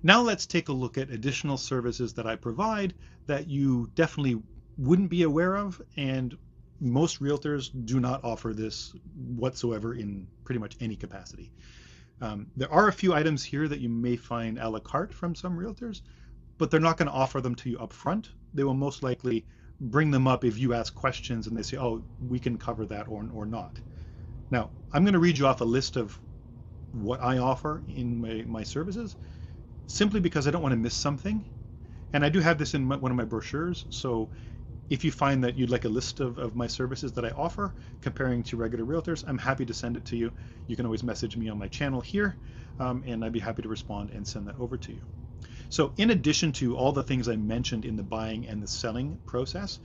Now let's take a look at additional services that I provide that you definitely wouldn't be aware of, and most realtors do not offer this whatsoever in pretty much any capacity. There are a few items here that you may find a la carte from some realtors, but they're not going to offer them to you up front. They will most likely bring them up if you ask questions and they say, oh, we can cover that or not. Now, I'm going to read you off a list of what I offer in my services, simply because I don't want to miss something. And I do have this in one of my brochures, so if you find that you'd like a list of my services that I offer comparing to regular realtors, I'm happy to send it to you. You can always message me on my channel here, and I'd be happy to respond and send that over to you. So in addition to all the things I mentioned in the buying and the selling process,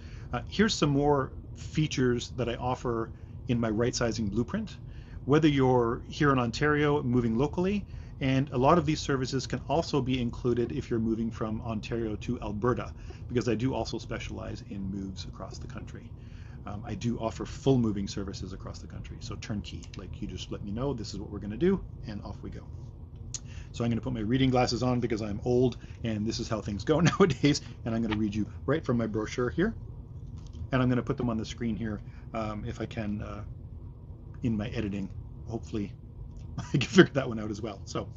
here's some more features that I offer in my Rightsizing Blueprint. Whether you're here in Ontario moving locally, and a lot of these services can also be included if you're moving from Ontario to Alberta, because I do also specialize in moves across the country. I do offer full moving services across the country, so turnkey, like you just let me know this is what we're going to do and off we go. So I'm going to put my reading glasses on because I'm old and this is how things go nowadays, and I'm going to read you right from my brochure here, and I'm going to put them on the screen here if I can in my editing. Hopefully I can figure that one out as well. So,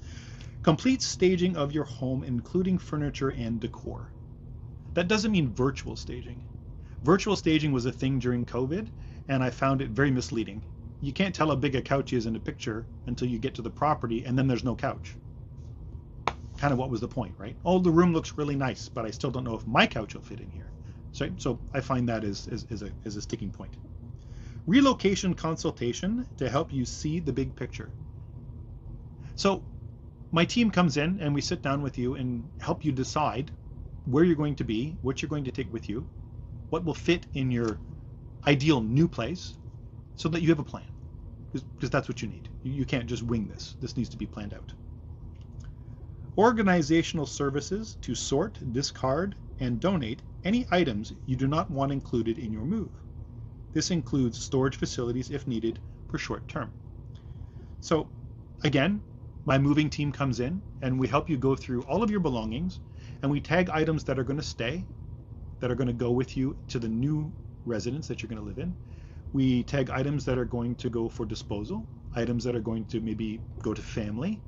complete staging of your home, including furniture and decor. That doesn't mean virtual staging. Virtual staging was a thing during COVID, and I found it very misleading. You can't tell how big a couch is in a picture until you get to the property, and then there's no couch. Kind of what was the point, right? Oh, the room looks really nice, but I still don't know if my couch will fit in here. So I find that is a sticking point. Relocation Consultation to help you see the big picture. So my team comes in and we sit down with you and help you decide where you're going to be, what you're going to take with you, what will fit in your ideal new place, so that you have a plan, because that's what you need. You can't just wing this. This needs to be planned out. Organizational services to sort, discard, and donate any items you do not want included in your move. This includes storage facilities if needed for short term. So again, my moving team comes in and we help you go through all of your belongings, and we tag items that are going to stay, that are going to go with you to the new residence that you're going to live in. We tag items that are going to go for disposal, items that are going to maybe go to family.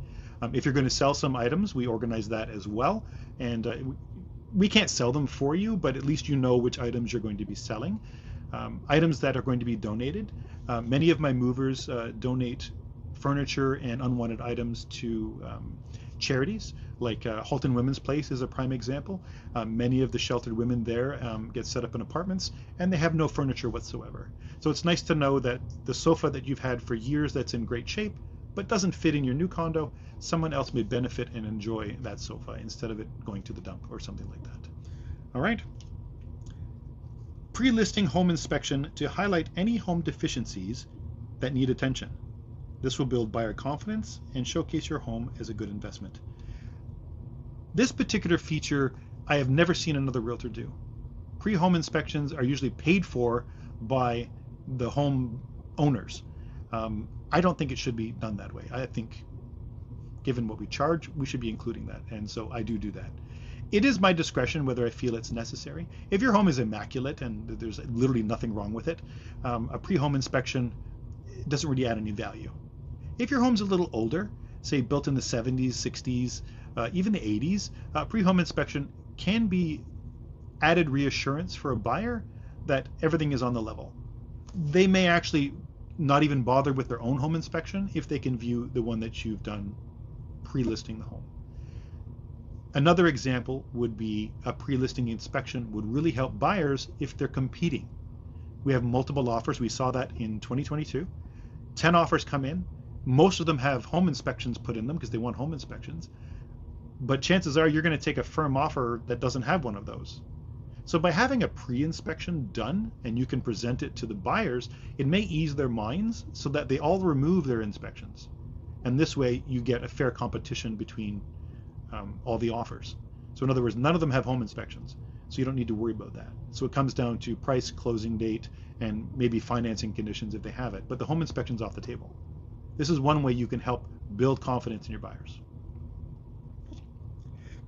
If you're going to sell some items, we organize that as well. And we can't sell them for you, but at least you know which items you're going to be selling. Items that are going to be donated. Many of my movers donate furniture and unwanted items to charities, like Halton Women's Place is a prime example. Many of the sheltered women there get set up in apartments and they have no furniture whatsoever. So it's nice to know that the sofa that you've had for years that's in great shape but doesn't fit in your new condo, someone else may benefit and enjoy that sofa instead of it going to the dump or something like that. All right. Pre-listing home inspection to highlight any home deficiencies that need attention. This will build buyer confidence and showcase your home as a good investment. This particular feature I have never seen another realtor do. Pre-home inspections are usually paid for by the home owners. I don't think it should be done that way. I think given what we charge, we should be including that, and so I do that. It is my discretion whether I feel it's necessary. If your home is immaculate and there's literally nothing wrong with it, a pre-home inspection doesn't really add any value. If your home's a little older, say built in the 70s, 60s, even the 80s, pre-home inspection can be added reassurance for a buyer that everything is on the level. They may actually not even bother with their own home inspection if they can view the one that you've done pre-listing the home. Another example would be a pre-listing inspection would really help buyers if they're competing. We have multiple offers. We saw that in 2022. 10 offers come in. Most of them have home inspections put in them because they want home inspections. But chances are you're going to take a firm offer that doesn't have one of those. So by having a pre-inspection done and you can present it to the buyers, it may ease their minds so that they all remove their inspections. And this way you get a fair competition between all the offers. So in other words, none of them have home inspections, so you don't need to worry about that. So it comes down to price, closing date, and maybe financing conditions if they have it, but the home inspection's off the table. This is one way you can help build confidence in your buyers.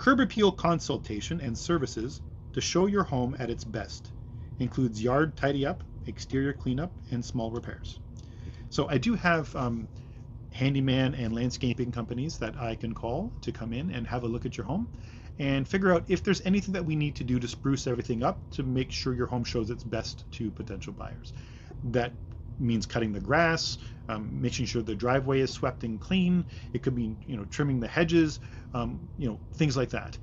Curb appeal consultation and services to show your home at its best. Includes yard tidy up, exterior cleanup, and small repairs. So I do have handyman and landscaping companies that I can call to come in and have a look at your home and figure out if there's anything that we need to do to spruce everything up to make sure your home shows its best to potential buyers. That means cutting the grass, making sure the driveway is swept and clean. It could mean, trimming the hedges, things like that.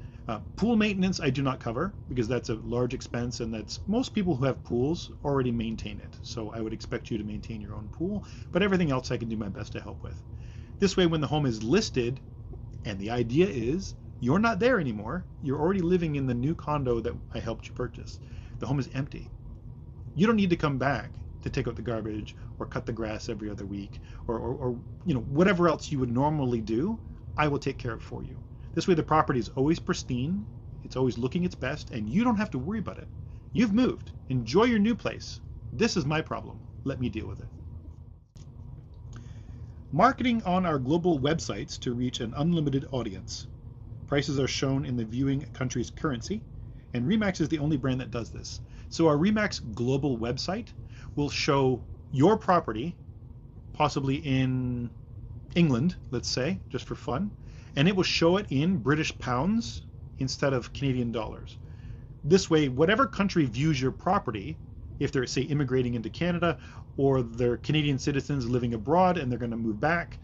Pool maintenance I do not cover because that's a large expense, and that's most people who have pools already maintain it. So I would expect you to maintain your own pool, but everything else I can do my best to help with. This way, when the home is listed, and the idea is you're not there anymore, you're already living in the new condo that I helped you purchase. The home is empty. You don't need to come back to take out the garbage or cut the grass every other week or whatever else you would normally do. I will take care of it for you. This way the property is always pristine, it's always looking its best, and you don't have to worry about it. You've moved. Enjoy your new place. This is my problem. Let me deal with it. Marketing on our global websites to reach an unlimited audience. Prices are shown in the viewing country's currency, and RE/MAX is the only brand that does this. So our RE/MAX global website will show your property, possibly in England, let's say, just for fun, and it will show it in British pounds instead of Canadian dollars. This way, whatever country views your property, if they're, say, immigrating into Canada or they're Canadian citizens living abroad and they're going to move back,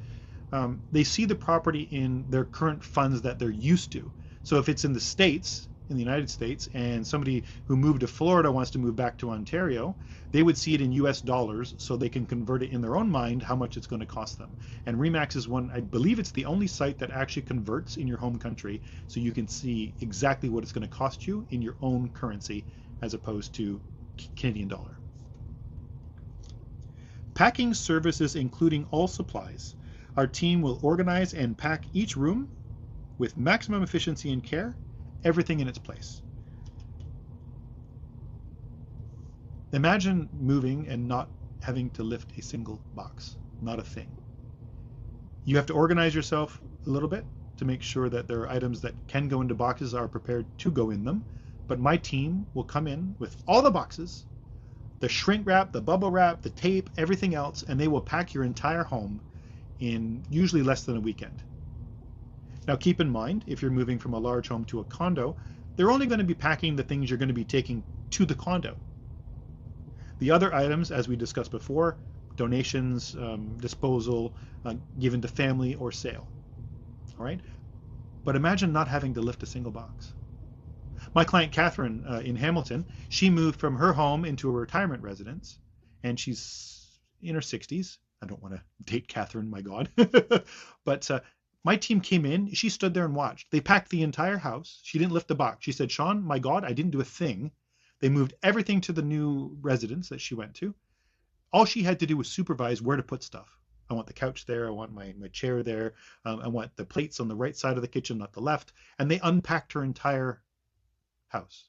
they see the property in their current funds that they're used to. So if it's in the States, in the United States, and somebody who moved to Florida wants to move back to Ontario, they would see it in US dollars so they can convert it in their own mind how much it's going to cost them. And RE/MAX is one, I believe it's the only site that actually converts in your home country so you can see exactly what it's going to cost you in your own currency as opposed to Canadian dollar. Packing services including all supplies. Our team will organize and pack each room with maximum efficiency and care, everything in its place. Imagine moving and not having to lift a single box, not a thing. You have to organize yourself a little bit to make sure that there are items that can go into boxes are prepared to go in them, but my team will come in with all the boxes, the shrink wrap, the bubble wrap, the tape, everything else, and they will pack your entire home in usually less than a weekend. Now keep in mind, if you're moving from a large home to a condo, they're only going to be packing the things you're going to be taking to the condo. The other items, as we discussed before, donations, disposal, given to family or sale. All right? But imagine not having to lift a single box. My client Catherine in Hamilton, she moved from her home into a retirement residence, and she's in her 60s. I don't want to date Catherine, my God. But my team came in, she stood there and watched. They packed the entire house. She didn't lift the box. She said, Sean, my God, I didn't do a thing. They moved everything to the new residence that she went to. All she had to do was supervise where to put stuff. I want the couch there. I want my chair there. I want the plates on the right side of the kitchen, not the left. And they unpacked her entire house.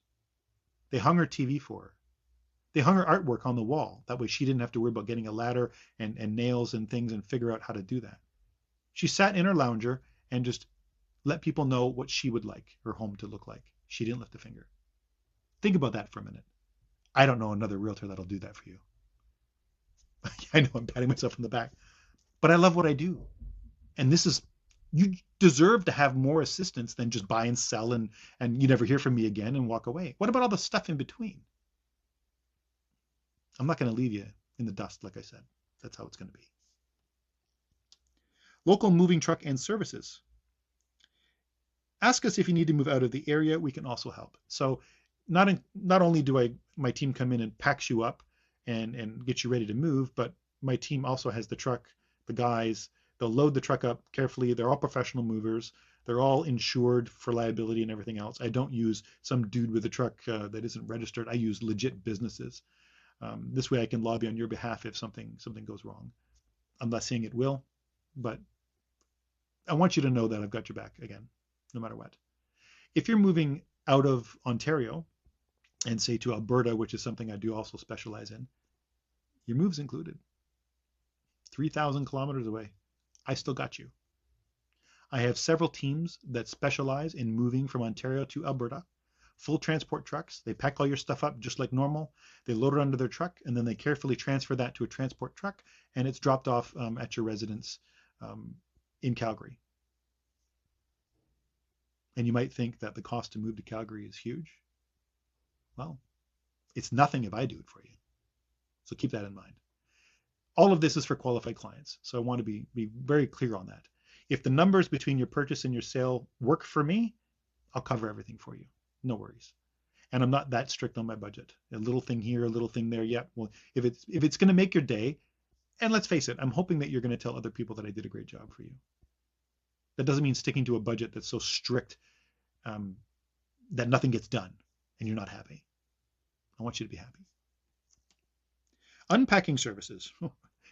They hung her TV for her. They hung her artwork on the wall. That way she didn't have to worry about getting a ladder and nails and things and figure out how to do that. She sat in her lounger and just let people know what she would like her home to look like. She didn't lift a finger. Think about that for a minute. I don't know another realtor that'll do that for you. I know I'm patting myself on the back, but I love what I do. And this is, you deserve to have more assistance than just buy and sell and you never hear from me again and walk away. What about all the stuff in between? I'm not going to leave you in the dust, like I said. That's how it's going to be. Local moving truck and services. Ask us if you need to move out of the area. We can also help. So not only do my team come in and packs you up and get you ready to move, but my team also has the truck, the guys, they'll load the truck up carefully. They're all professional movers. They're all insured for liability and everything else. I don't use some dude with a truck that isn't registered. I use legit businesses. This way I can lobby on your behalf if something goes wrong. I'm not saying it will, but I want you to know that I've got your back again, no matter what. If you're moving out of Ontario and say to Alberta, which is something I do also specialize in, your move's included. 3,000 kilometers away. I still got you. I have several teams that specialize in moving from Ontario to Alberta. Full transport trucks. They pack all your stuff up just like normal. They load it onto their truck, and then they carefully transfer that to a transport truck, and it's dropped off at your residence in Calgary. And you might think that the cost to move to Calgary is huge. Well, it's nothing if I do it for you. So keep that in mind. All of this is for qualified clients. So I want to be very clear on that. If the numbers between your purchase and your sale work for me, I'll cover everything for you. No worries. And I'm not that strict on my budget. A little thing here, a little thing there. Yeah, well, if it's going to make your day, and let's face it, I'm hoping that you're going to tell other people that I did a great job for you. That doesn't mean sticking to a budget that's so strict that nothing gets done and you're not happy. I want you to be happy. Unpacking services.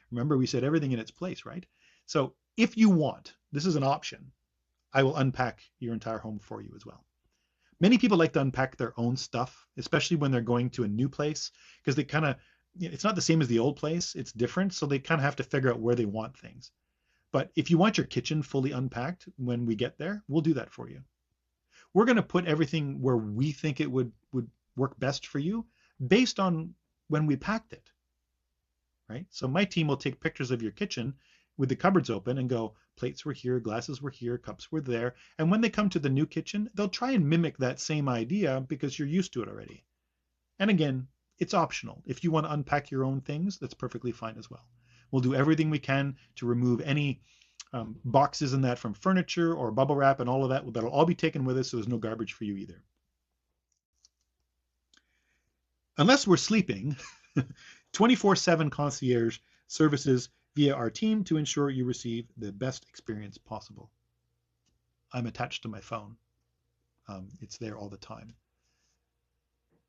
Remember, we said everything in its place, right? So if you want, this is an option, I will unpack your entire home for you as well. Many people like to unpack their own stuff, especially when they're going to a new place, because they kind of, it's not the same as the old place, it's different, so they kind of have to figure out where they want things. But if you want your kitchen fully unpacked when we get there, we'll do that for you. We're going to put everything where we think it would work best for you based on when we packed it, right? So my team will take pictures of your kitchen with the cupboards open and go, plates were here, glasses were here, cups were there. And when they come to the new kitchen, they'll try and mimic that same idea because you're used to it already. And again, it's optional. If you want to unpack your own things, that's perfectly fine as well. We'll do everything we can to remove any boxes in that from furniture or bubble wrap and all of that. That'll all be taken with us, so there's no garbage for you either. Unless we're sleeping, 24/7 concierge services via our team to ensure you receive the best experience possible. I'm attached to my phone. It's there all the time.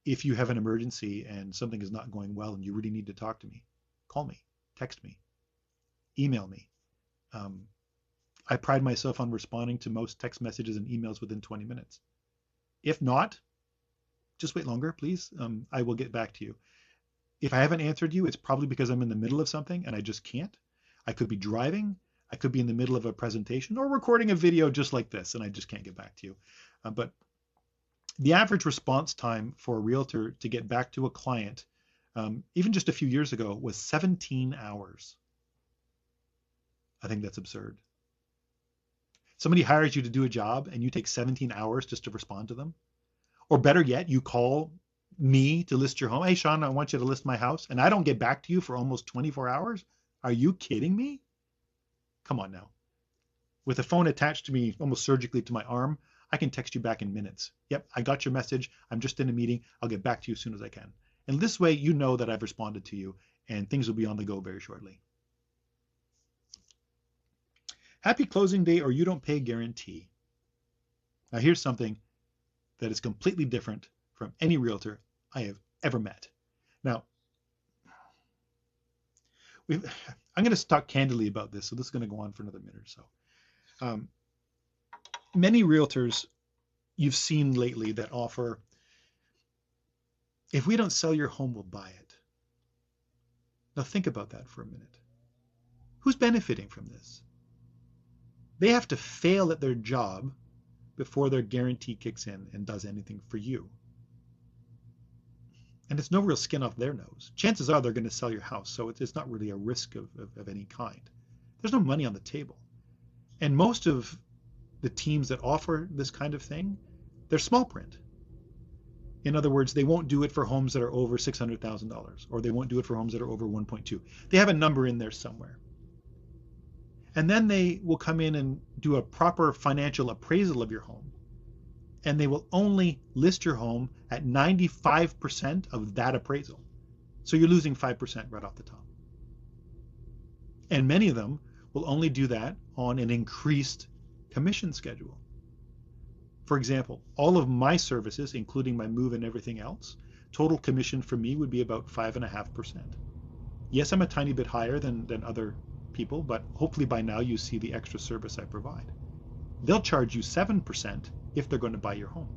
If you have an emergency and something is not going well and you really need to talk to me, call me, text me, email me. I pride myself on responding to most text messages and emails within 20 minutes. If not, just wait longer, please. I will get back to you. If I haven't answered you, it's probably because I'm in the middle of something and I just can't. I could be driving. I could be in the middle of a presentation or recording a video just like this, and I just can't get back to you. But the average response time for a realtor to get back to a client, even just a few years ago, was 17 hours. I think that's absurd. Somebody hires you to do a job and you take 17 hours just to respond to them. Or better yet, you call me to list your home. Hey, Sean, I want you to list my house. And I don't get back to you for almost 24 hours. Are you kidding me? Come on now. With a phone attached to me almost surgically to my arm, I can text you back in minutes. Yep, I got your message. I'm just in a meeting. I'll get back to you as soon as I can. And this way, you know that I've responded to you and things will be on the go very shortly. Happy closing day or you don't pay guarantee. Now here's something that is completely different from any realtor I have ever met. Now, I'm going to talk candidly about this, so this is going to go on for another minute or so. Many realtors you've seen lately that offer, if we don't sell your home, we'll buy it. Now think about that for a minute. Who's benefiting from this? They have to fail at their job before their guarantee kicks in and does anything for you. And it's no real skin off their nose. Chances are they're going to sell your house, so it's not really a risk of any kind. There's no money on the table. And most of the teams that offer this kind of thing, they're small print. In other words, they won't do it for homes that are over $600,000, or they won't do it for homes that are over 1.2. They have a number in there somewhere. And then they will come in and do a proper financial appraisal of your home. And they will only list your home at 95% of that appraisal. So you're losing 5% right off the top. And many of them will only do that on an increased commission schedule. For example, all of my services, including my move and everything else, total commission for me would be about 5.5%. Yes, I'm a tiny bit higher than other people, but hopefully by now you see the extra service I provide. They'll charge you 7% if they're going to buy your home.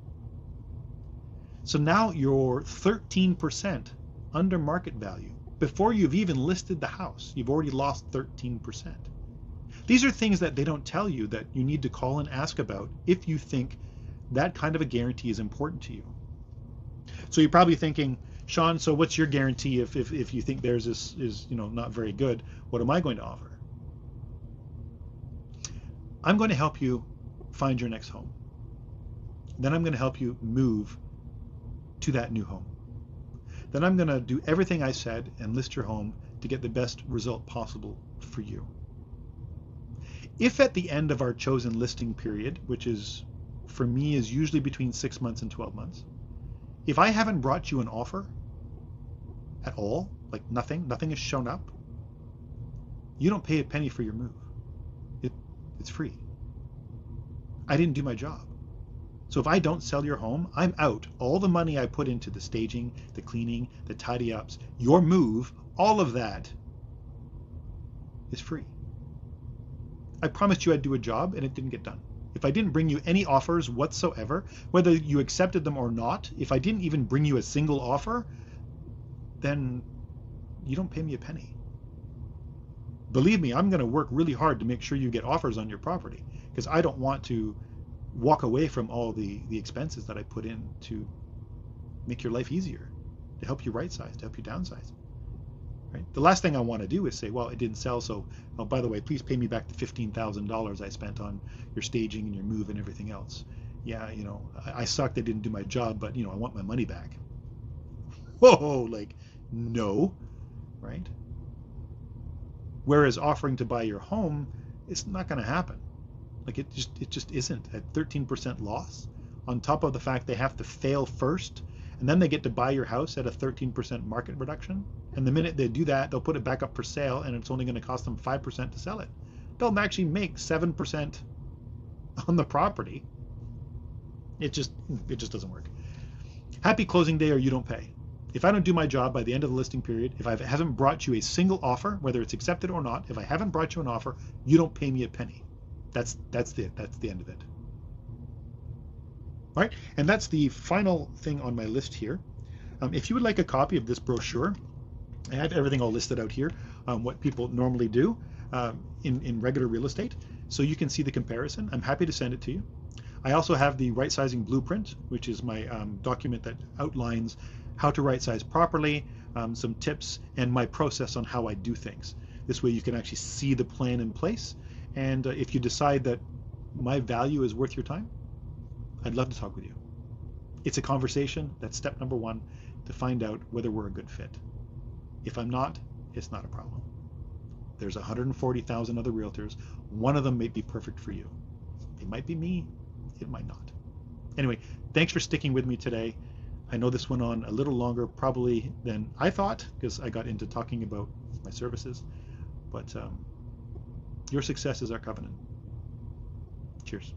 So now you're 13% under market value. Before you've even listed the house, you've already lost 13%. These are things that they don't tell you that you need to call and ask about if you think that kind of a guarantee is important to you. So you're probably thinking, Sean, so what's your guarantee if you think theirs is not very good? What am I going to offer? I'm going to help you find your next home. Then I'm going to help you move to that new home. Then I'm going to do everything I said and list your home to get the best result possible for you. If at the end of our chosen listing period, which is for me is usually between 6 months and 12 months, if I haven't brought you an offer at all, like nothing has shown up, you don't pay a penny for your move. It's free. I didn't do my job. So if I don't sell your home, I'm out. All the money I put into the staging, the cleaning, the tidy ups, your move, all of that is free. I promised you I'd do a job and it didn't get done. If I didn't bring you any offers whatsoever, whether you accepted them or not, if I didn't even bring you a single offer, then you don't pay me a penny. Believe me, I'm going to work really hard to make sure you get offers on your property because I don't want to walk away from all the expenses that I put in to make your life easier, to help you right size, to help you downsize. Right? The last thing I want to do is say, well, it didn't sell, so oh, by the way, please pay me back the $15,000 I spent on your staging and your move and everything else. Yeah, I sucked, I didn't do my job, but I want my money back. Whoa, like, no, right? Whereas offering to buy your home, it's not going to happen. Like it just isn't. At 13% loss, on top of the fact they have to fail first, and then they get to buy your house at a 13% market reduction. And the minute they do that, they'll put it back up for sale, and it's only going to cost them 5% to sell it. They'll actually make 7% on the property. It just doesn't work. Happy closing day or you don't pay. If I don't do my job by the end of the listing period, if I haven't brought you a single offer, whether it's accepted or not, if I haven't brought you an offer, you don't pay me a penny. That's the end of it. All right, and that's the final thing on my list here. If you would like a copy of this brochure, I have everything all listed out here, what people normally do in regular real estate, so you can see the comparison. I'm happy to send it to you. I also have the Rightsizing Blueprint, which is my document that outlines how to right size properly, some tips, and my process on how I do things. This way you can actually see the plan in place. And if you decide that my value is worth your time, I'd love to talk with you. It's a conversation. That's step number one to find out whether we're a good fit. If I'm not, it's not a problem. There's 140,000 other realtors. One of them may be perfect for you. It might be me. It might not. Anyway, thanks for sticking with me today. I know this went on a little longer probably than I thought because I got into talking about my services, but your success is our covenant. Cheers.